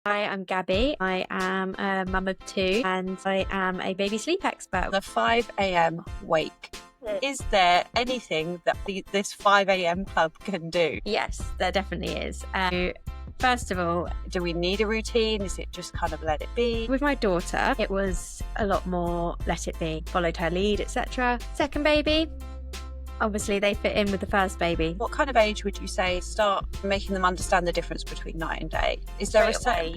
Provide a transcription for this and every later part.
Hi, I'm Gabby. I am a mum of two and I am a baby sleep expert. The 5 a.m. wake. Is there anything that this 5 a.m. club can do? Yes, there definitely is. First of all, Do we need a routine? Is it just kind of let it be? with my daughter, it was a lot more let it be, followed her lead, etc. Second baby, obviously they fit in with the first baby. What kind of age would you say start making them understand the difference between night and day? Is there Straight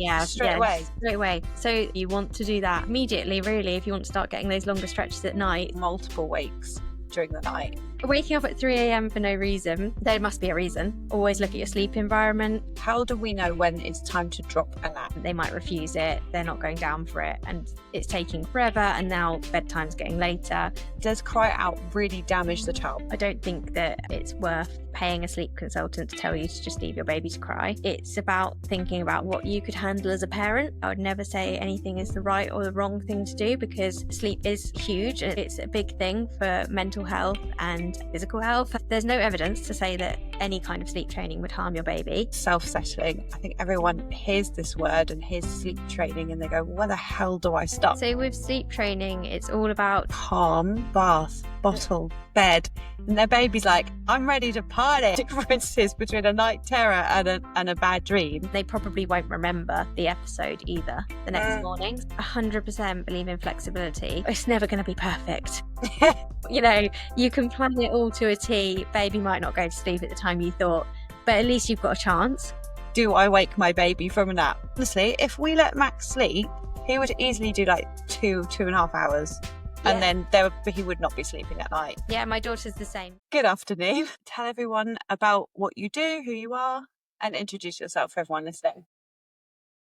away? Straight away. So you want to do that immediately, really, if you want to start getting those longer stretches at night. Multiple wakes during the night. Waking up at 3 a.m. for no reason, there must be a reason. Always look at your sleep environment. How do we know when it's time to drop a nap? They might refuse it, they're not going down for it, and it's taking forever, and now bedtime's getting later. Does cry out really damage the child? I don't think that it's worth paying a sleep consultant to tell you to just leave your baby to cry. It's about thinking about what you could handle as a parent. I would never say anything is the right or the wrong thing to do, because sleep is huge. It's a big thing for mental health and physical health. There's no evidence to say that any kind of sleep training would harm your baby. Self-settling. I think everyone hears this word and hears sleep training and they go, where the hell do I start? So with sleep training, it's all about Calm, bath, bottle, bed. And their baby's like, I'm ready to party. Differences between a night terror and a bad dream. they probably won't remember the episode either the next morning. 100% believe in flexibility. It's never going to be perfect. You know, you can plan it all to a T. Baby might not go to sleep at the time you thought, but at least you've got a chance. Do I wake my baby from a nap? Honestly, if we let Max sleep, he would easily do like 2.5 hours. And then he would not be sleeping at night. Yeah, my daughter's the same. Good afternoon. Tell everyone about what you do, who you are, and introduce yourself for everyone listening.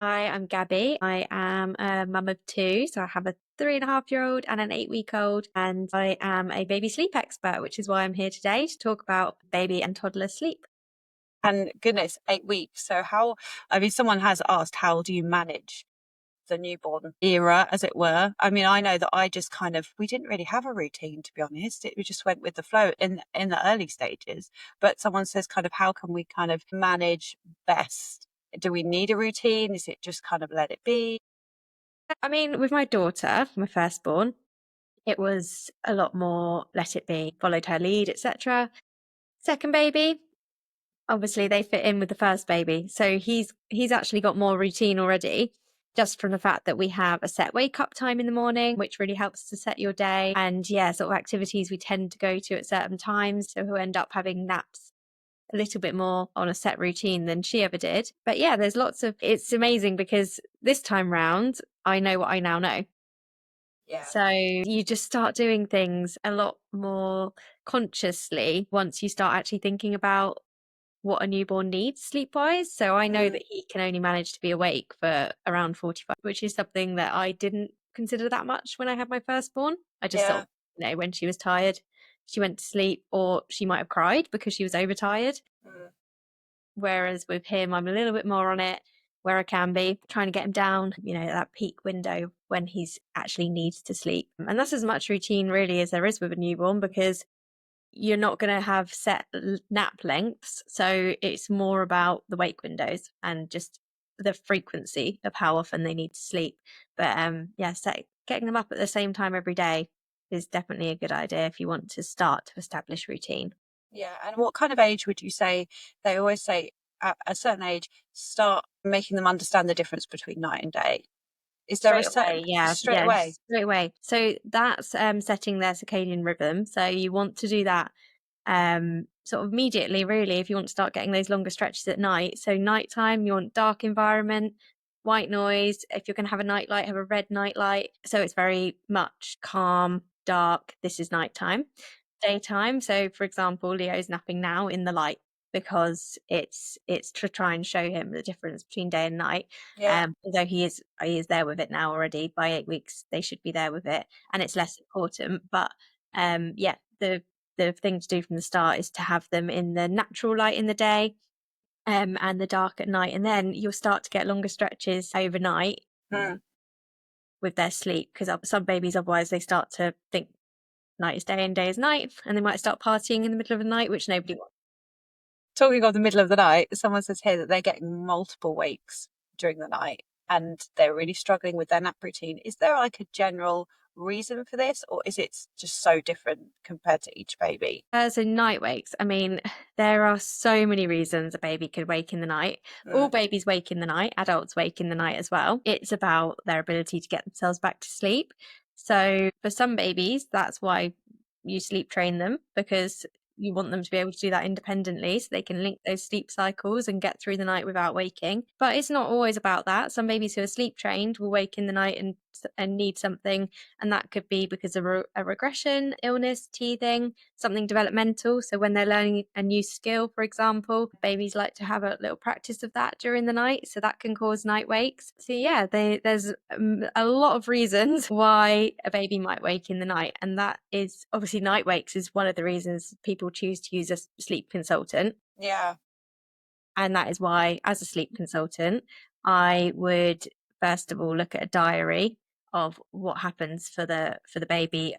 Hi, I'm Gabby. I am a mum of two. So I have a 3.5-year-old and an 8-week-old, and I am a baby sleep expert, which is why I'm here today to talk about baby and toddler sleep. And goodness, 8 weeks. So someone has asked, how do you manage the newborn era, as it were? I mean, I know that we didn't really have a routine, to be honest. We just went with the flow in the early stages. But someone says how can we kind of manage best? Do we need a routine? Is it just kind of let it be? I mean, with my daughter, my firstborn, it was a lot more let it be, followed her lead, etc. Second baby, obviously they fit in with the first baby. So he's actually got more routine already, just from the fact that we have a set wake up time in the morning, which really helps to set your day. And sort of activities we tend to go to at certain times. So he'll end up having naps a little bit more on a set routine than she ever did. But it's amazing because this time round, I know what I now know. Yeah. So you just start doing things a lot more consciously once you start actually thinking about what a newborn needs sleep-wise. So I know that he can only manage to be awake for around 45, which is something that I didn't consider that much when I had my firstborn. I just thought, when she was tired, she went to sleep, or she might have cried because she was overtired. Whereas with him, I'm a little bit more on it where I can be, trying to get him down, that peak window when he's actually needs to sleep. And that's as much routine really as there is with a newborn, because you're not going to have set nap lengths. So it's more about the wake windows and just the frequency of how often they need to sleep. But getting them up at the same time every day is definitely a good idea if you want to start to establish routine. Yeah. And what kind of age would you say? They always say at a certain age, start making them understand the difference between night and day. Is there straight away? So that's setting their circadian rhythm. So you want to do that sort of immediately, really, if you want to start getting those longer stretches at night. So nighttime, you want dark environment, white noise. If you're going to have a nightlight, have a red nightlight. So it's very much calm, dark. This is nighttime. Daytime. So for example, Leo's napping now in the light, because it's to try and show him the difference between day and night. Although he is there with it now already. By 8 weeks they should be there with it, and it's less important. But the thing to do from the start is to have them in the natural light in the day, and the dark at night, and then you'll start to get longer stretches overnight with their sleep, because some babies, otherwise they start to think night is day and day is night, and they might start partying in the middle of the night, which nobody wants. Talking of the middle of the night, someone says here that they're getting multiple wakes during the night and they're really struggling with their nap routine. Is there like a general reason for this, or is it just so different compared to each baby? So night wakes, I mean, there are so many reasons a baby could wake in the night. All Mm, babies wake in the night, adults wake in the night as well. It's about their ability to get themselves back to sleep. So for some babies, that's why you sleep train them, because you want them to be able to do that independently so they can link those sleep cycles and get through the night without waking. But it's not always about that. Some babies who are sleep trained will wake in the night and need something, and that could be because of a regression, illness, teething, something developmental. So when they're learning a new skill, for example, babies like to have a little practice of that during the night, so that can cause night wakes. So yeah, there's a lot of reasons why a baby might wake in the night, and that is obviously night wakes is one of the reasons people choose to use a sleep consultant. yeah. And that is why, as a sleep consultant, I would first of all look at a diary of what happens for the baby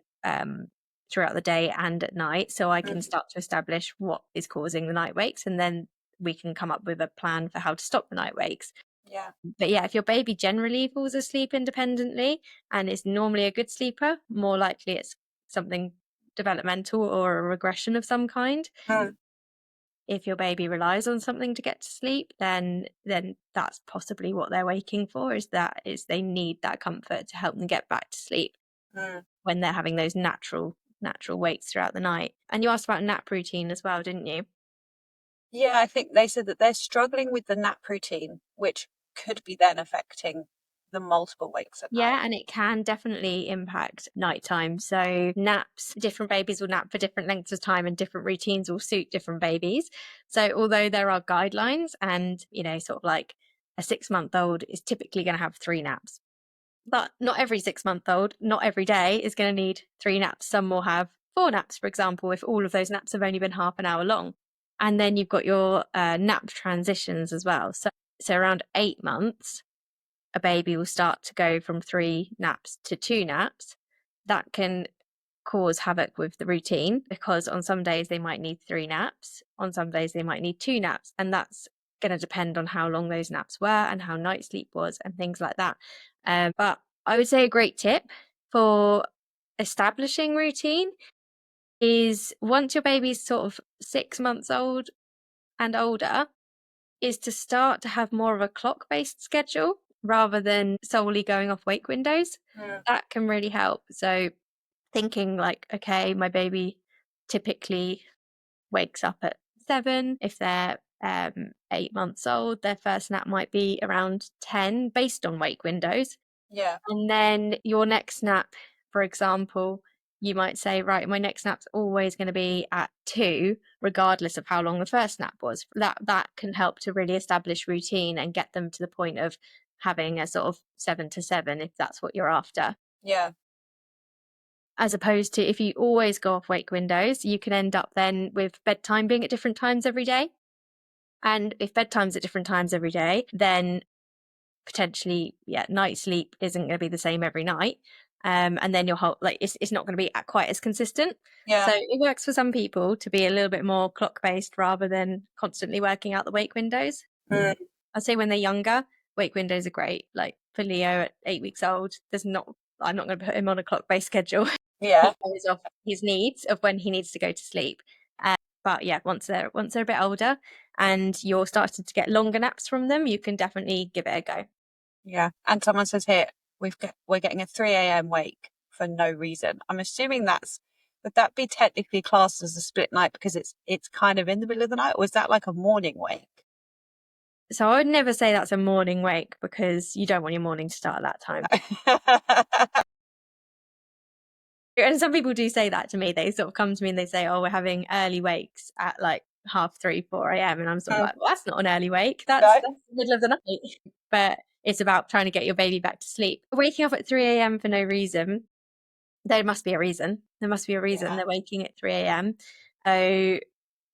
throughout the day and at night, so I can Mm, start to establish what is causing the night wakes, and then we can come up with a plan for how to stop the night wakes. yeah. But yeah, if your baby generally falls asleep independently and is normally a good sleeper, more likely it's something developmental or a regression of some kind. Mm, If your baby relies on something to get to sleep, then that's possibly what they're waking for, is they need that comfort to help them get back to sleep mm. when they're having those natural wakes throughout the night. And you asked about nap routine as well, didn't you? Yeah, I think they said that they're struggling with the nap routine, which could be then affecting the multiple wakes at night. Yeah, and it can definitely impact nighttime. So naps, different babies will nap for different lengths of time and different routines will suit different babies. So although there are guidelines and, sort of like a 6 month old is typically going to have 3 naps, but not every 6 month old, not every day is going to need 3 naps. Some will have 4 naps, for example, if all of those naps have only been half an hour long. And then you've got your nap transitions as well. So around 8 months, a baby will start to go from 3 naps to 2 naps. That can cause havoc with the routine, because on some days they might need 3 naps, on some days they might need 2 naps, and that's going to depend on how long those naps were and how night sleep was and things like that. But I would say a great tip for establishing routine is, once your baby's sort of 6 months old and older, is to start to have more of a clock-based schedule rather than solely going off wake windows. Mm, That can really help. So thinking like, okay, my baby typically wakes up at 7. If they're 8 months old, their first nap might be around 10 based on wake windows. yeah, And then your next nap, for example, you might say, right, my next nap's always going to be at 2, regardless of how long the first nap was. That can help to really establish routine and get them to the point of having a sort of 7 to 7, if that's what you're after. yeah. As opposed to, if you always go off wake windows, you can end up then with bedtime being at different times every day. And if bedtime's at different times every day, then potentially, yeah, night sleep isn't going to be the same every night. And then your whole, like, it's not going to be quite as consistent. So Yeah. it works for some people to be a little bit more clock based rather than constantly working out the wake windows. Mm, I'd say when they're younger, wake windows are great. Like for Leo at 8 weeks old, I'm not going to put him on a clock based schedule. He yeah. goes off his needs of when he needs to go to sleep. But yeah, once they're a bit older and you're starting to get longer naps from them, you can definitely give it a go. Yeah. And someone says here, we're getting a 3 a.m. wake for no reason. I'm assuming would that be technically classed as a split night because it's kind of in the middle of the night, or is that like a morning wake? So I would never say that's a morning wake, because you don't want your morning to start at that time. And some people do say that to me. They sort of come to me and they say, "Oh, we're having early wakes at like 3:30, 4 a.m." And I'm sort of Mm, like, "Well, that's not an early wake. That's no. the middle of the night." But it's about trying to get your baby back to sleep. Waking up at 3 a.m. for no reason, there must be a reason. There must be a reason Yeah. they're waking at 3 a.m. So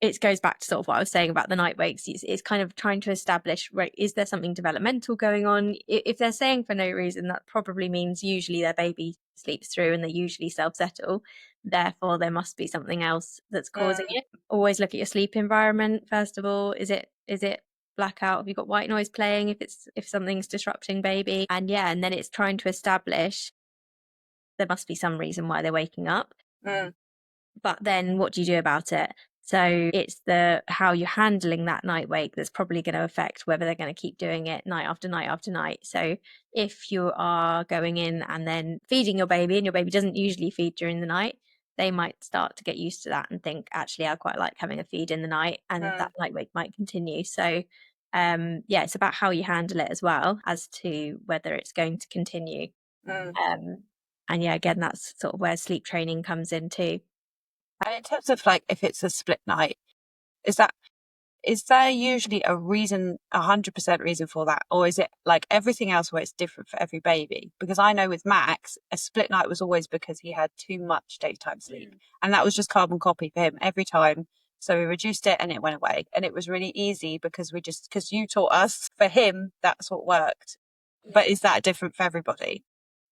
it goes back to sort of what I was saying about the night wakes. It's kind of trying to establish, right, is there something developmental going on? If they're saying for no reason, that probably means usually their baby sleeps through and they usually self-settle. Therefore, there must be something else that's causing Mm, it. Always look at your sleep environment, first of all. Is it blackout? Have you got white noise playing if something's disrupting baby? And then it's trying to establish there must be some reason why they're waking up. Mm, But then what do you do about it? So it's the how you're handling that night wake that's probably going to affect whether they're going to keep doing it night after night after night. So if you are going in and then feeding your baby and your baby doesn't usually feed during the night, they might start to get used to that and think, actually, I quite like having a feed in the night, and mm, that night wake might continue. So it's about how you handle it as well as to whether it's going to continue. mm. Um, and again, that's sort of where sleep training comes in too. And in terms of like, if it's a split night, is that is there usually a reason, 100% reason for that? Or is it like everything else where it's different for every baby? Because I know with Max, a split night was always because he had too much daytime sleep. And that was just carbon copy for him every time. So we reduced it and it went away. And it was really easy because because you taught us for him, that's what worked. But is that different for everybody?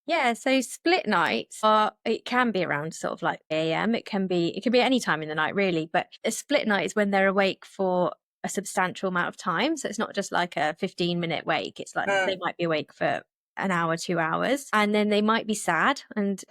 Yeah, so split nights it can be around sort of like AM. It can be any time in the night really, but a split night is when they're awake for a substantial amount of time. So it's not just like a 15-minute wake. It's like they Mm, might be awake for an hour, 2 hours, and then they might be sad and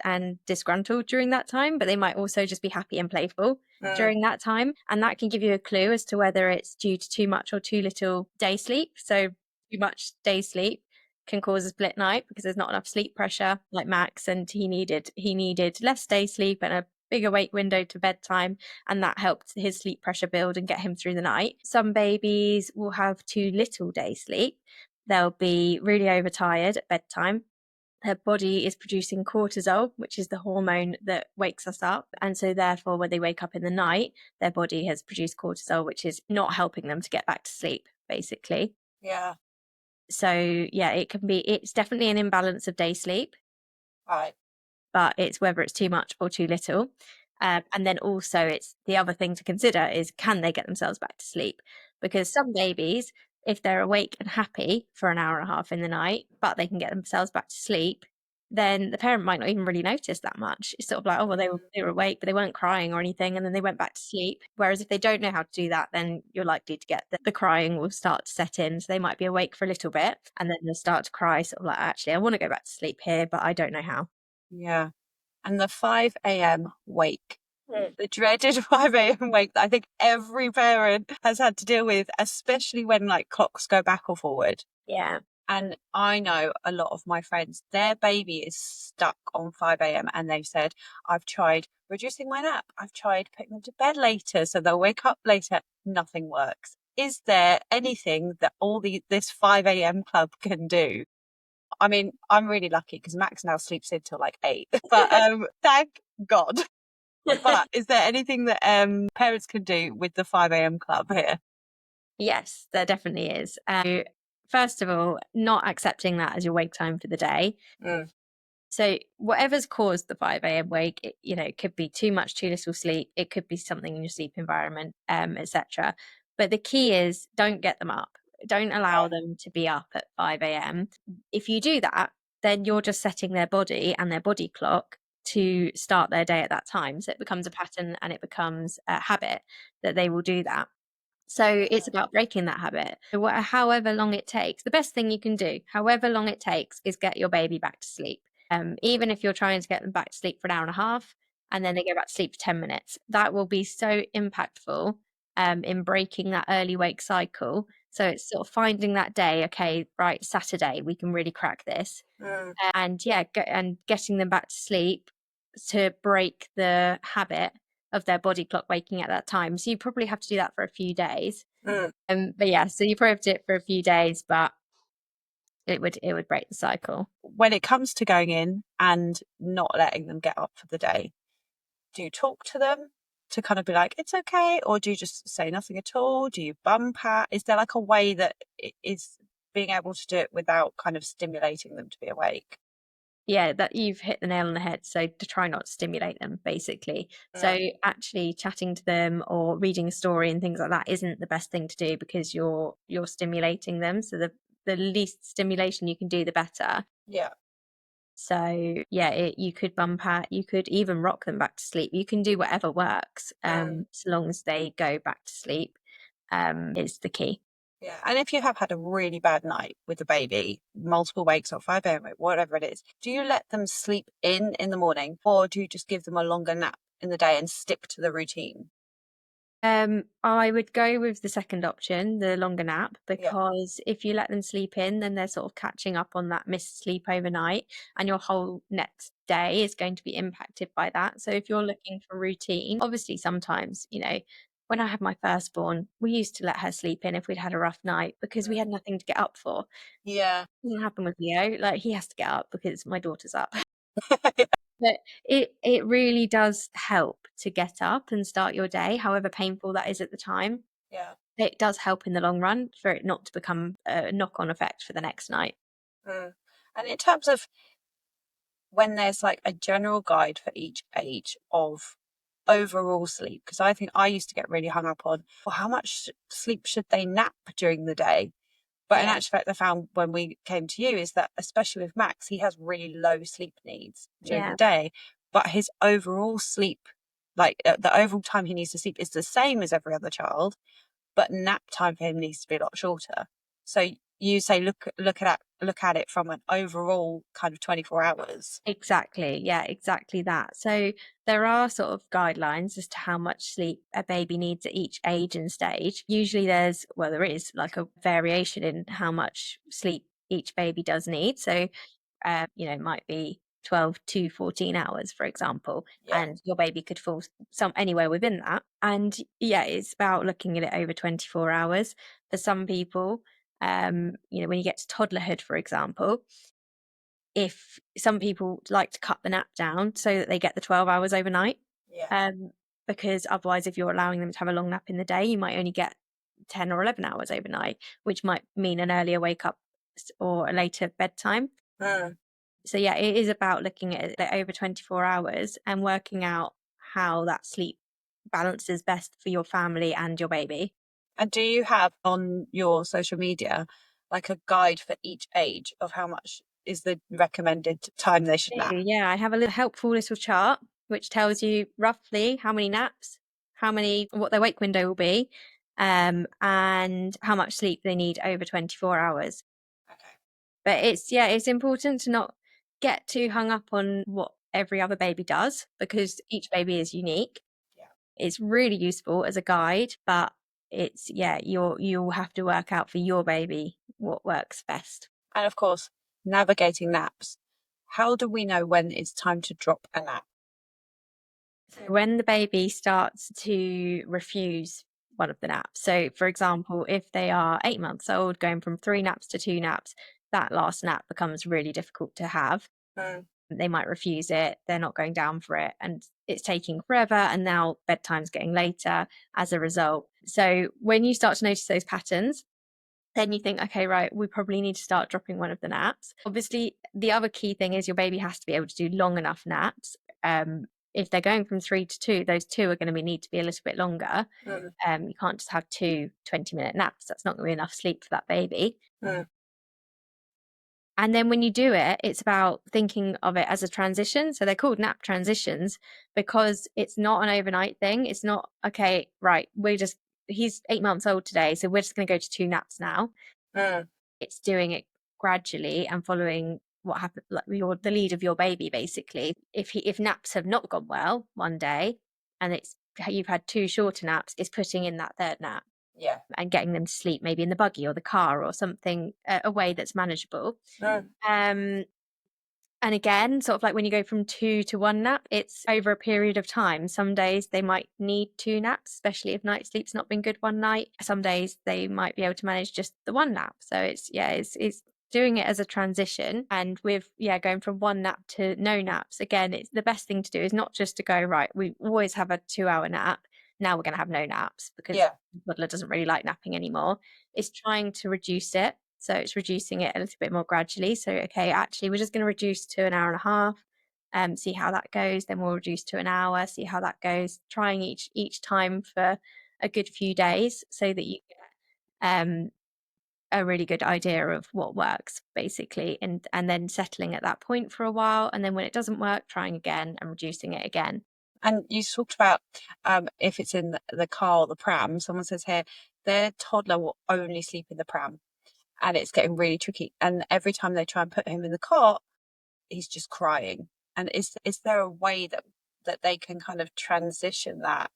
disgruntled during that time, but they might also just be happy and playful mm, during that time. And that can give you a clue as to whether it's due to too much or too little day sleep. So too much day sleep can cause a split night because there's not enough sleep pressure, like Max, and he needed less day sleep and a bigger wake window to bedtime, and that helped his sleep pressure build and get him through the night. Some babies will have too little day sleep. They'll be really overtired at bedtime. Their body is producing cortisol, which is the hormone that wakes us up. And so, therefore, when they wake up in the night, their body has produced cortisol, which is not helping them to get back to sleep, basically. yeah, So it's definitely an imbalance of day sleep, right. but it's whether it's too much or too little. And then also it's the other thing to consider is, can they get themselves back to sleep? Because some babies, if they're awake and happy for an hour and a half in the night, but they can get themselves back to sleep, then the parent might not even really notice that much. It's sort of like, oh, well, they were awake, but they weren't crying or anything, and then they went back to sleep. Whereas if they don't know how to do that, then you're likely to get the crying will start to set in. So they might be awake for a little bit, and then they'll start to cry, sort of like, actually, I want to go back to sleep here, but I don't know how. Yeah. And the 5 a.m. wake, Mm. the dreaded 5 a.m. wake that I think every parent has had to deal with, especially when like clocks go back or forward. Yeah. And I know a lot of my friends, their baby is stuck on 5 a.m. and they've said, I've tried reducing my nap. I've tried putting them to bed later so they'll wake up later. Nothing works. Is there anything that this 5 a.m. club can do? I mean, I'm really lucky because Max now sleeps until like 8. But thank God. But is there anything that parents can do with the 5 a.m. club here? Yes, there definitely is. First of all, not accepting that as your wake time for the day. Mm, So whatever's caused the 5 a.m. wake, it could be too much, too little sleep. It could be something in your sleep environment, etc. But the key is, don't get them up. Don't allow yeah. them to be up at 5 a.m. If you do that, then you're just setting their body and their body clock to start their day at that time. So it becomes a pattern and it becomes a habit that they will do that. So it's about breaking that habit. However long it takes, the best thing you can do, however long it takes, is get your baby back to sleep. Even if you're trying to get them back to sleep for an hour and a half and then they go back to sleep for 10 minutes, that will be so impactful in breaking that early wake cycle. So it's sort of finding that day, okay, right, Saturday, we can really crack this. Mm, And getting them back to sleep to break the habit of their body clock waking at that time. So you probably have to do that for a few days. mm. But yeah, so you probably have to do it for a few days, but it would break the cycle. When it comes to going in and not letting them get up for the day, do you talk to them to kind of be like, it's okay? Or do you just say nothing at all? Do you bump at? Is there like a way that it is being able to do it without kind of stimulating them to be awake? Yeah, that you've hit the nail on the head. So to try not to stimulate them, basically. So Mm, actually chatting to them or reading a story and things like that isn't the best thing to do because you're stimulating them. So the least stimulation you can do, the better. yeah. So yeah, you could bump at, you could even rock them back to sleep. You can do whatever works, Mm, so long as they go back to sleep. Is the key. Yeah. And if you have had a really bad night with the baby, multiple wakes or 5 a.m., whatever it is, do you let them sleep in the morning, or do you just give them a longer nap in the day and stick to the routine? I would go with the second option, the longer nap, Yeah. because if you let them sleep in, then they're sort of catching up on that missed sleep overnight, and your whole next day is going to be impacted by that. So if you're looking for routine, obviously sometimes, when I had my firstborn, we used to let her sleep in if we'd had a rough night because we Mm. had nothing to get up for. Yeah. Doesn't happen with Leo. Like he has to get up because my daughter's up. But it really does help to get up and start your day, however painful that is at the time. Yeah. It does help in the long run for it not to become a knock-on effect for the next night. Mm. And in terms of when there's like a general guide for each age of overall sleep, because I think I used to get really hung up on, well, how much sleep should they nap during the day? But in Yeah, actual fact, I found when we came to you is that, especially with Max, he has really low sleep needs during the yeah, day, but his overall sleep, like the overall time he needs to sleep, is the same as every other child, but nap time for him needs to be a lot shorter. So you say look at it from an overall kind of 24 hours. exactly. Yeah, exactly that. So there are sort of guidelines as to how much sleep a baby needs at each age and stage. Usually there is like a variation in how much sleep each baby does need. So it might be 12 to 14 hours, for example, Yeah. and your baby could fall some anywhere within that. And yeah, it's about looking at it over 24 hours. For some people, when you get to toddlerhood, for example, if some people like to cut the nap down so that they get the 12 hours overnight, Yeah. um, because otherwise, if you're allowing them to have a long nap in the day, you might only get 10 or 11 hours overnight, which might mean an earlier wake up or a later bedtime. Mm. So yeah, it is about looking at it over 24 hours and working out how that sleep balances best for your family and your baby. And do you have on your social media like a guide for each age of how much is the recommended time they should nap? Yeah, I have a little helpful little chart which tells you roughly how many naps, what their wake window will be, and how much sleep they need over 24 hours. Okay. But it's important to not get too hung up on what every other baby does because each baby is unique. Yeah. It's really useful as a guide, but you'll have to work out for your baby what works best. And of course, navigating naps. How do we know when it's time to drop a nap? So when the baby starts to refuse one of the naps, so for example, if they are 8 months old, going from 3 naps to 2 naps, that last nap becomes really difficult to have. Mm. They might refuse it, they're not going down for it, and it's taking forever. And now bedtime's getting later as a result. So when you start to notice those patterns, then you think, okay, right, we probably need to start dropping one of the naps. Obviously, the other key thing is your baby has to be able to do long enough naps. If they're going from 3 to 2, those two are going to need to be a little bit longer. Mm. You can't just have two 20-minute naps. That's not going to be enough sleep for that baby. Mm. And then when you do it, it's about thinking of it as a transition. So they're called nap transitions because it's not an overnight thing. It's not, okay, right, he's 8 months old today. So we're just going to go to 2 naps now. Mm. It's doing it gradually and following what happened, like the lead of your baby, basically. If naps have not gone well one day and you've had two shorter naps, it's putting in that third nap Yeah. and getting them to sleep maybe in the buggy or the car or something, a way that's manageable. Mm. Um, and again, sort of like when you go from 2 to 1 nap, it's over a period of time. Some days they might need 2 naps, especially if night sleep's not been good one night. Some days they might be able to manage just the 1 nap. So it's doing it as a transition. And with going from 1 nap to no naps, again, it's the best thing to do is not just to go, right, we always have a 2 hour nap. Now we're going to have no naps because Yeah. the toddler doesn't really like napping anymore. It's trying to reduce it. So it's reducing it a little bit more gradually. So, okay, actually, we're just going to reduce to an hour and a half, see how that goes. Then we'll reduce to an hour, see how that goes. Trying each time for a good few days so that you get a really good idea of what works, basically, and then settling at that point for a while. And then when it doesn't work, trying again and reducing it again. And you talked about if it's in the car or the pram, someone says here, their toddler will only sleep in the pram, and it's getting really tricky. And every time they try and put him in the cot, he's just crying. And is there a way that they can kind of transition that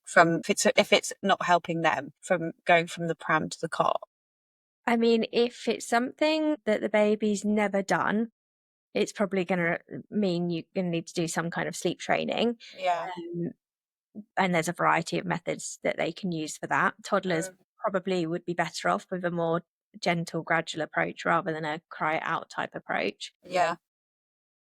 from, if it's not helping them, from going from the pram to the cot? I mean, if it's something that the baby's never done, it's probably going to mean you're going to need to do some kind of sleep training. Yeah. Um, and there's a variety of methods that they can use for that. Toddlers Mm, probably would be better off with a more gentle, gradual approach rather than a cry it out type approach, yeah.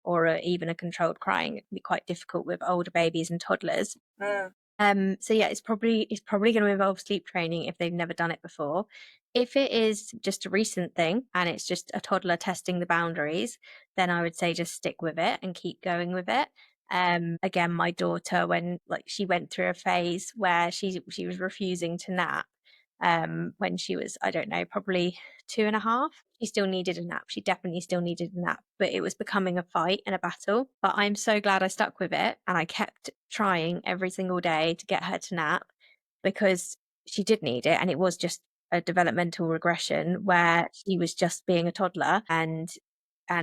or even a controlled crying. It can be quite difficult with older babies and toddlers. Mm, So yeah, it's probably going to involve sleep training if they've never done it before. If it is just a recent thing and it's just a toddler testing the boundaries, then I would say just stick with it and keep going with it. Again, my daughter, when like she went through a phase where she was refusing to nap, when she was, I don't know, probably 2.5. She still needed a nap. She definitely still needed a nap, but it was becoming a fight and a battle. But I'm so glad I stuck with it and I kept trying every single day to get her to nap, because she did need it. And it was just a developmental regression where she was just being a toddler and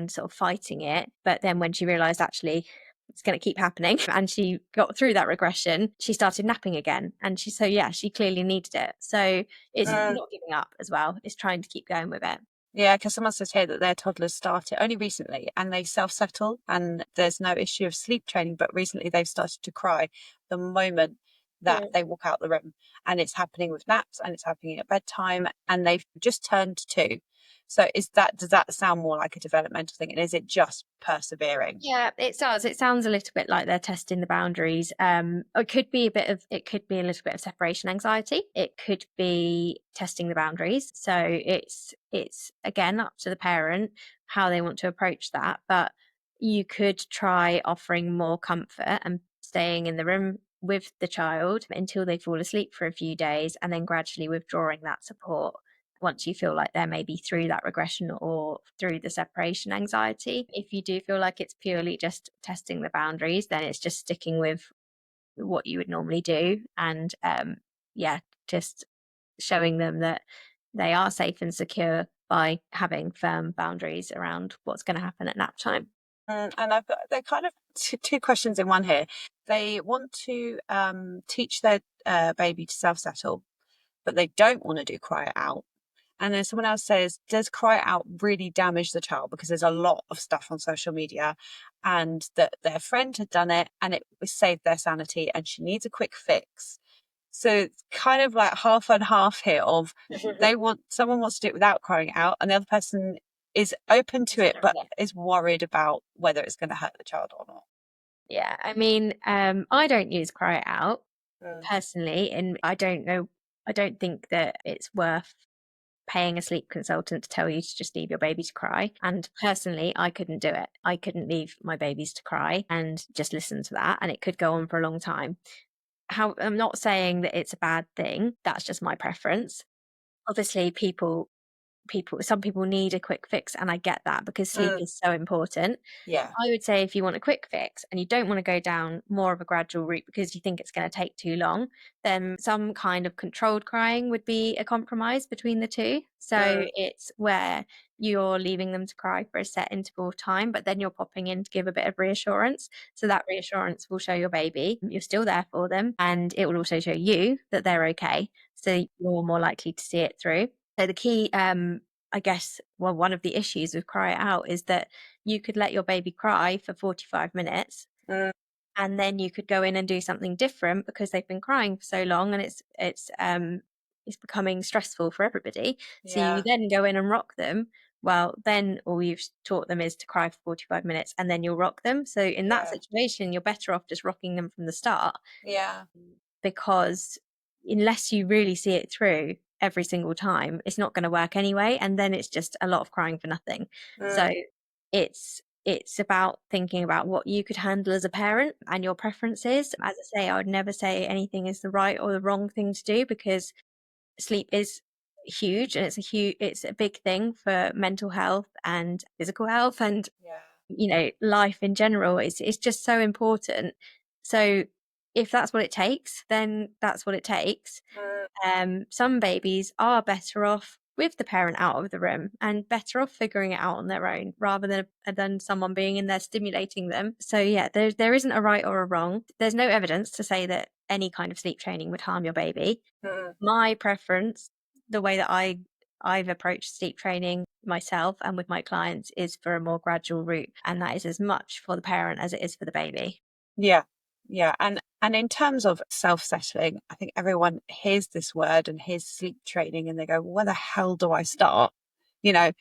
sort of fighting it. But then when she realized actually it's going to keep happening and she got through that regression, she started napping again. And so yeah, she clearly needed it. So it's mm. not giving up as well. It's trying to keep going with it. Yeah, because someone says here that their toddlers started only recently and they self-settle and there's no issue of sleep training, but recently they've started to cry the moment that Mm. they walk out the room. And it's happening with naps and it's happening at bedtime, and they've just turned 2. So does that sound more like a developmental thing? And is it just persevering? Yeah, it does. It sounds a little bit like they're testing the boundaries. It could be a little bit of separation anxiety. It could be testing the boundaries. So it's again up to the parent how they want to approach that. But you could try offering more comfort and staying in the room with the child until they fall asleep for a few days, and then gradually withdrawing that support once you feel like they're maybe through that regression or through the separation anxiety. If you do feel like it's purely just testing the boundaries, then it's just sticking with what you would normally do. And yeah, just showing them that they are safe and secure by having firm boundaries around what's going to happen at nap time. And I've got, they're kind of two questions in one here. They want to teach their baby to self-settle, but they don't want to do cry it out. And then someone else says, does cry it out really damage the child? Because there's a lot of stuff on social media, and that their friend had done it and it saved their sanity and she needs a quick fix. So it's kind of like half and half here of someone wants to do it without crying it out, and the other person is open to it but is worried about whether it's going to hurt the child or not. Yeah, I mean, I don't use cry it out Mm, personally, and I don't think that it's worth paying a sleep consultant to tell you to just leave your baby to cry. And personally, I couldn't do it. I couldn't leave my babies to cry and just listen to that. And it could go on for a long time. How I'm not saying that it's a bad thing. That's just my preference. Obviously, some people need a quick fix, and I get that because sleep mm, is so important. yeah. I would say if you want a quick fix and you don't want to go down more of a gradual route because you think it's going to take too long, then some kind of controlled crying would be a compromise between the two. So Mm, it's where you're leaving them to cry for a set interval of time, but then you're popping in to give a bit of reassurance. So that reassurance will show your baby you're still there for them, and it will also show you that they're okay. So you're more likely to see it through. So the key, I guess, well, one of the issues with cry it out is that you could let your baby cry for 45 minutes, mm, and then you could go in and do something different because they've been crying for so long and it's becoming stressful for everybody. So you yeah. then go in and rock them. Well, then all you've taught them is to cry for 45 minutes and then you'll rock them. So in that Yeah. situation, you're better off just rocking them from the start, Yeah. because unless you really see it through every single time, it's not going to work anyway. And then it's just a lot of crying for nothing. So Mm, it's about thinking about what you could handle as a parent and your preferences. As I say, I would never say anything is the right or the wrong thing to do, because sleep is huge, and it's a big thing for mental health and physical health and yeah. life in general. It's just so important. So if that's what it takes, then that's what it takes. Mm. Some babies are better off with the parent out of the room and better off figuring it out on their own rather than someone being in there stimulating them. So yeah, there isn't a right or a wrong. There's no evidence to say that any kind of sleep training would harm your baby. Mm. My preference, the way that I've approached sleep training myself and with my clients, is for a more gradual route, and that is as much for the parent as it is for the baby. Yeah. Yeah. And in terms of self-settling, I think everyone hears this word and hears sleep training and they go, where the hell do I start? You know,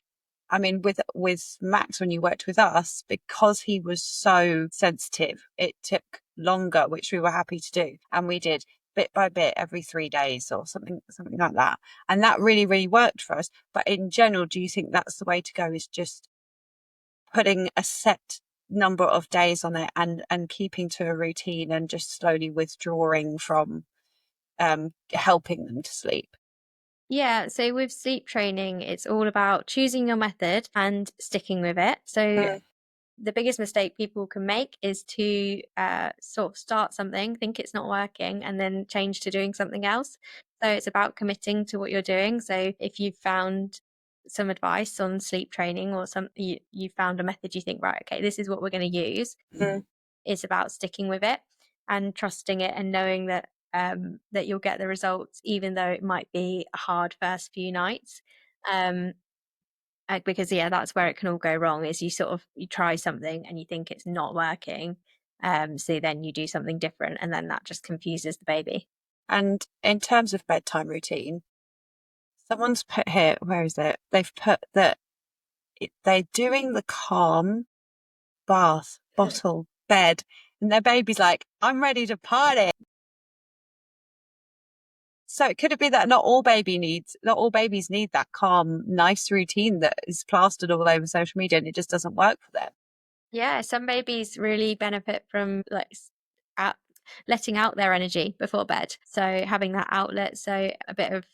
I mean, with Max, when you worked with us, because he was so sensitive, it took longer, which we were happy to do. And we did bit by bit every 3 days or something like that. And that really, really worked for us. But in general, do you think that's the way to go, is just putting a set number of days on it and keeping to a routine and just slowly withdrawing from helping them to sleep? Yeah, so with sleep training, it's all about choosing your method and sticking with it. So Mm. the biggest mistake people can make is to sort of start something, think it's not working, and then change to doing something else. So it's about committing to what you're doing. So if you've found some advice on sleep training or you found a method you think, right, okay, this is what we're going to use, Mm. it's about sticking with it and trusting it and knowing that that you'll get the results, even though it might be a hard first few nights. Um, because yeah, that's where it can all go wrong. Is you try something and you think it's not working, so then you do something different, and then that just confuses the baby. And in terms of bedtime routine, someone's put here, where is it? They've put that they're doing the calm bath, bottle, bed, and their baby's like, I'm ready to party. So could it be that not all babies need that calm, nice routine that is plastered all over social media and it just doesn't work for them? Yeah, some babies really benefit from out, letting out their energy before bed. So having that outlet, so a bit of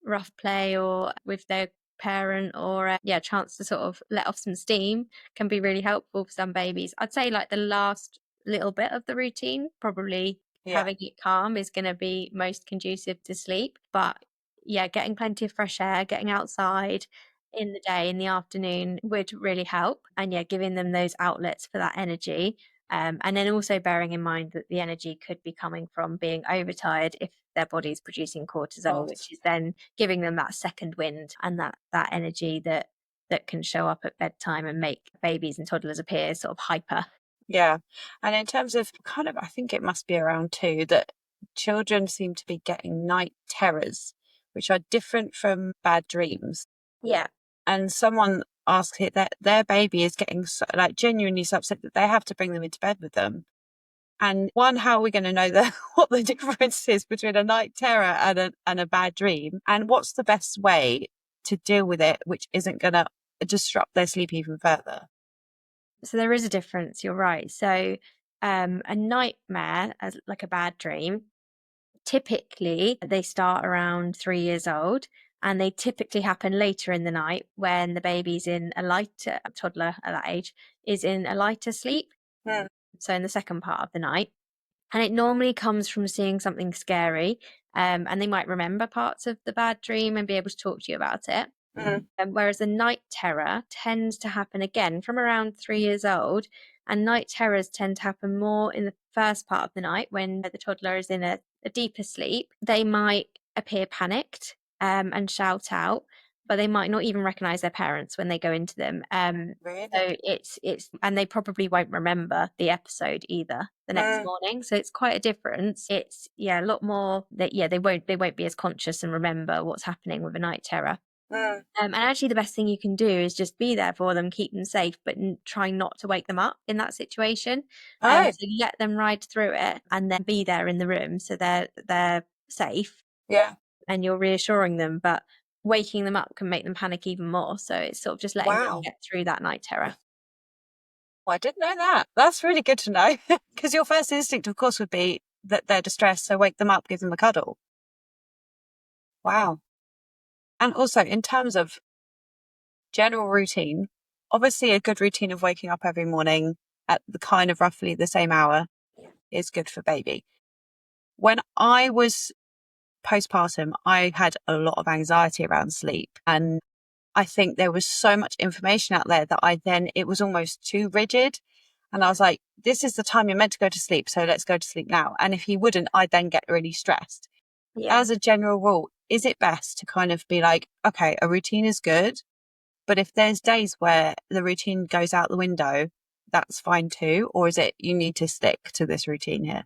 rough play or with their parent or yeah, chance to sort of let off some steam can be really helpful for some babies. I'd say like the last little bit of the routine, probably Yeah. having it calm is going to be most conducive to sleep. But yeah, getting plenty of fresh air, getting outside in the day, in the afternoon would really help. And yeah, giving them those outlets for that energy. And then also bearing in mind that the energy could be coming from being overtired if their body's producing cortisol, Course. which is then giving them that second wind and that energy that can show up at bedtime and make babies and toddlers appear sort of hyper. Yeah. And in terms of I think it must be around two, that children seem to be getting night terrors, which are different from bad dreams. Yeah. And someone asked it that their baby is getting so, like, genuinely so upset that they have to bring them into bed with them. And one, how are we going to know what the difference is between a night terror and a bad dream? And what's the best way to deal with it, which isn't going to disrupt their sleep even further? So there is a difference, you're right. So a nightmare, as like a bad dream, typically they start around 3 years old, and they typically happen later in the night when the baby's in a lighter toddler at that age is in a lighter sleep. Mm. So in the second part of the night. And it normally comes from seeing something scary. And they might remember parts of the bad dream and be able to talk to you about it. Mm. Whereas the night terror tends to happen again from around 3 years old. And night terrors tend to happen more in the first part of the night when the toddler is in a deeper sleep. They might appear panicked and shout out, but they might not even recognize their parents when they go into them. Really? So and they probably won't remember the episode either the next Mm. morning. So it's quite a difference. It's yeah, a lot more that yeah, they won't be as conscious and remember what's happening with a night terror. Mm. And actually, the best thing you can do is just be there for them, keep them safe, but try not to wake them up in that situation. Oh, So let them ride through it, and then be there in the room so they're safe, yeah. and you're reassuring them. But waking them up can make them panic even more. So it's sort of just letting them Wow. get through that night terror. Well, I didn't know that. That's really good to know. Because your first instinct, of course, would be that they're distressed, so wake them up, give them a cuddle. Wow. And also, in terms of general routine, obviously a good routine of waking up every morning at the kind of roughly the same hour. is good for baby. When I was postpartum, I had a lot of anxiety around sleep. And I think there was so much information out there that it was almost too rigid. And I was like, this is the time you're meant to go to sleep. So let's go to sleep now. And if he wouldn't, I'd then get really stressed. Yeah. As a general rule, is it best to kind of be like, okay, a routine is good, but if there's days where the routine goes out the window, that's fine too? Or is it you need to stick to this routine here?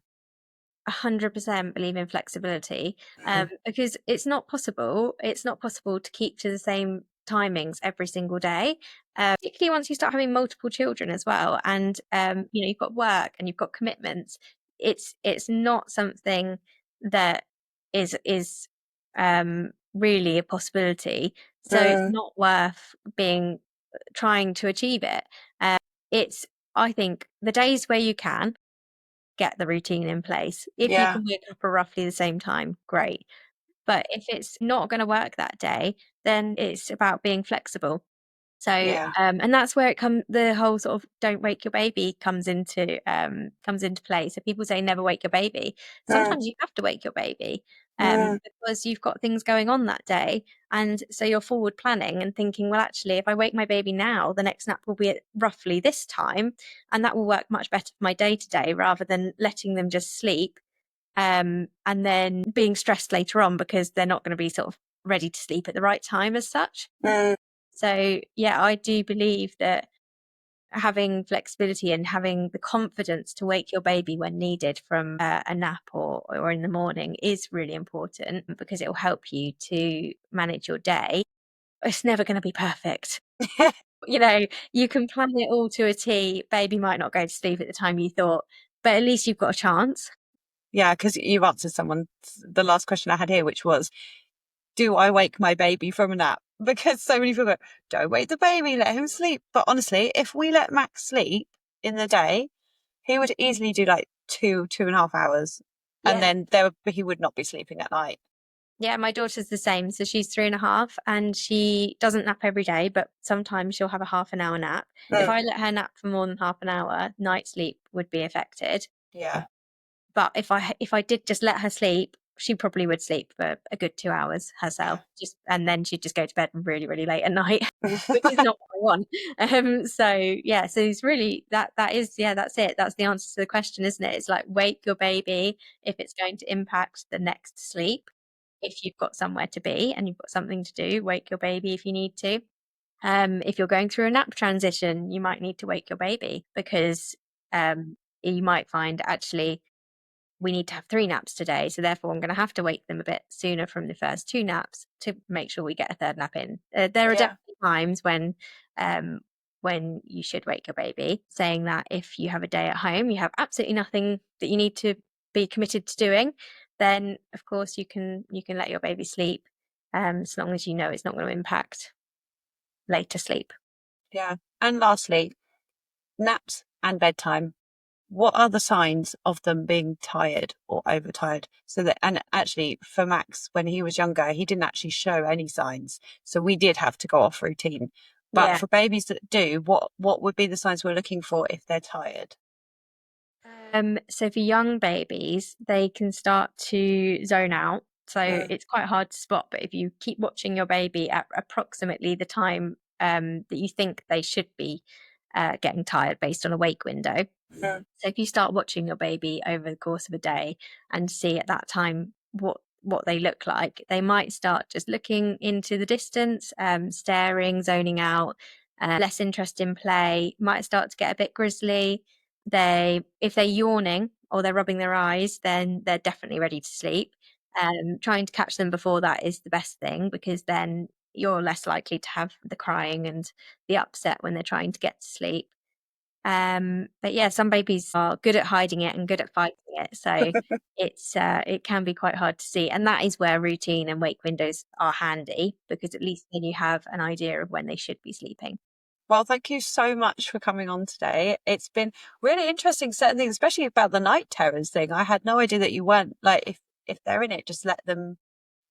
100% believe in flexibility, Mm. because it's not possible. It's not possible to keep to the same timings every single day, particularly once you start having multiple children as well. And you've got work and you've got commitments. It's not something that is really a possibility. So it's Mm. not worth being trying to achieve it. It's I think the days where you can get the routine in place. If you Yeah, can wake up at roughly the same time, great. But if it's not going to work that day, then it's about being flexible. So, yeah. and that's where the whole sort of don't wake your baby comes into play. So people say never wake your baby. Mm. Sometimes you have to wake your baby, Mm. because you've got things going on that day. And so you're forward planning and thinking, well, actually, if I wake my baby now, the next nap will be at roughly this time. And that will work much better for my day to day rather than letting them just sleep, and then being stressed later on because they're not going to be sort of ready to sleep at the right time as such. Mm. So, yeah, I do believe that having flexibility and having the confidence to wake your baby when needed from a nap or in the morning is really important because it will help you to manage your day. It's never going to be perfect. You know, you can plan it all to a T. Baby might not go to sleep at the time you thought, but at least you've got a chance. Yeah, because you've answered the last question I had here, which was, do I wake my baby from a nap? Because so many people go, don't wake the baby, let him sleep. But honestly, if we let Max sleep in the day, he would easily do like 2.5 hours. And Yeah. then he would not be sleeping at night. Yeah, my daughter's the same. So she's 3.5 and she doesn't nap every day, but sometimes she'll have a half an hour nap. If Mm. I let her nap for more than half an hour, night sleep would be affected. Yeah. But if I did just let her sleep, she probably would sleep for a good 2 hours herself. And then she'd just go to bed really, really late at night, which is not what I want. So yeah, so it's really that's it. That's the answer to the question, isn't it? It's like wake your baby if it's going to impact the next sleep. If you've got somewhere to be and you've got something to do, wake your baby if you need to. If you're going through a nap transition, you might need to wake your baby because you might find actually we need to have 3 naps today. So therefore, I'm going to have to wake them a bit sooner from the first 2 naps to make sure we get a third nap in. There are Yeah. definitely times when you should wake your baby. Saying that if you have a day at home, you have absolutely nothing that you need to be committed to doing, then of course you can let your baby sleep, as long as you know it's not going to impact later sleep. Yeah. And lastly, naps and bedtime. What are the signs of them being tired or overtired? And actually for Max, when he was younger, he didn't actually show any signs. So we did have to go off routine. But Yeah. for babies that do, what would be the signs we're looking for if they're tired? So for young babies, they can start to zone out. So Mm. it's quite hard to spot, but if you keep watching your baby at approximately the time that you think they should be getting tired based on a wake window. Mm. So if you start watching your baby over the course of a day and see at that time what they look like, they might start just looking into the distance, staring, zoning out, less interest in play, might start to get a bit grizzly. If they're yawning or they're rubbing their eyes, then they're definitely ready to sleep. Trying to catch them before that is the best thing because then you're less likely to have the crying and the upset when they're trying to get to sleep. But yeah, some babies are good at hiding it and good at fighting it. So it can be quite hard to see. And that is where routine and wake windows are handy because at least then you have an idea of when they should be sleeping. Well, thank you so much for coming on today. It's been really interesting, certain things, especially about the night terrors thing. I had no idea that you weren't like, if they're in it, just let them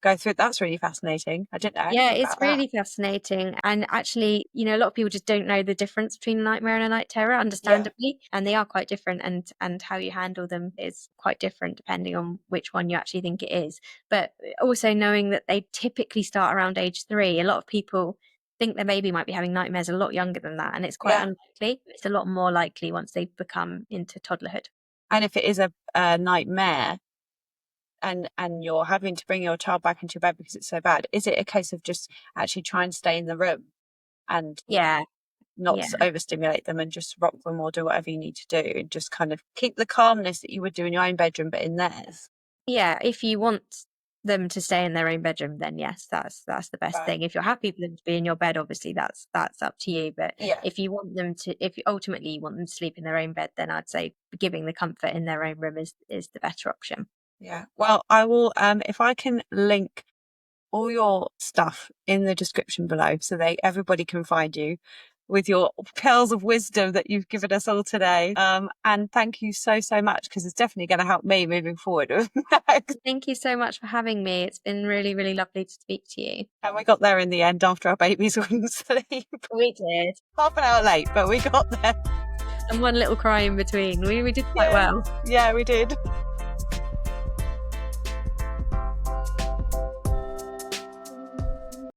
go through. That's really fascinating. I didn't know Yeah, anything it's about that. really fascinating. And actually, a lot of people just don't know the difference between a nightmare and a night terror, Yeah. understandably. And they are quite different, and how you handle them is quite different depending on which one you actually think it is. But also knowing that they typically start around age 3, a lot of people think their baby might be having nightmares a lot younger than that, and it's quite Yeah. unlikely. It's a lot more likely once they become into toddlerhood. And if it is a nightmare, and you're having to bring your child back into your bed because it's so bad, is it a case of just actually try and stay in the room and Yeah, not yeah. overstimulate them and just rock them or do whatever you need to do and just kind of keep the calmness that you would do in your own bedroom but in theirs? Yeah, if you want them to stay in their own bedroom, then yes, that's the best Right. thing. If you're happy for them to be in your bed, obviously that's up to you. But Yeah. if you ultimately want them to sleep in their own bed, then I'd say giving the comfort in their own room is the better option. Yeah. Well, I will, if I can link all your stuff in the description below so everybody can find you with your pearls of wisdom that you've given us all today. And thank you so, so much, because it's definitely going to help me moving forward. Thank you so much for having me. It's been really, really lovely to speak to you. And we got there in the end after our babies wouldn't sleep. We did. Half an hour late, but we got there. And one little cry in between. We did quite Yeah. well. Yeah, we did.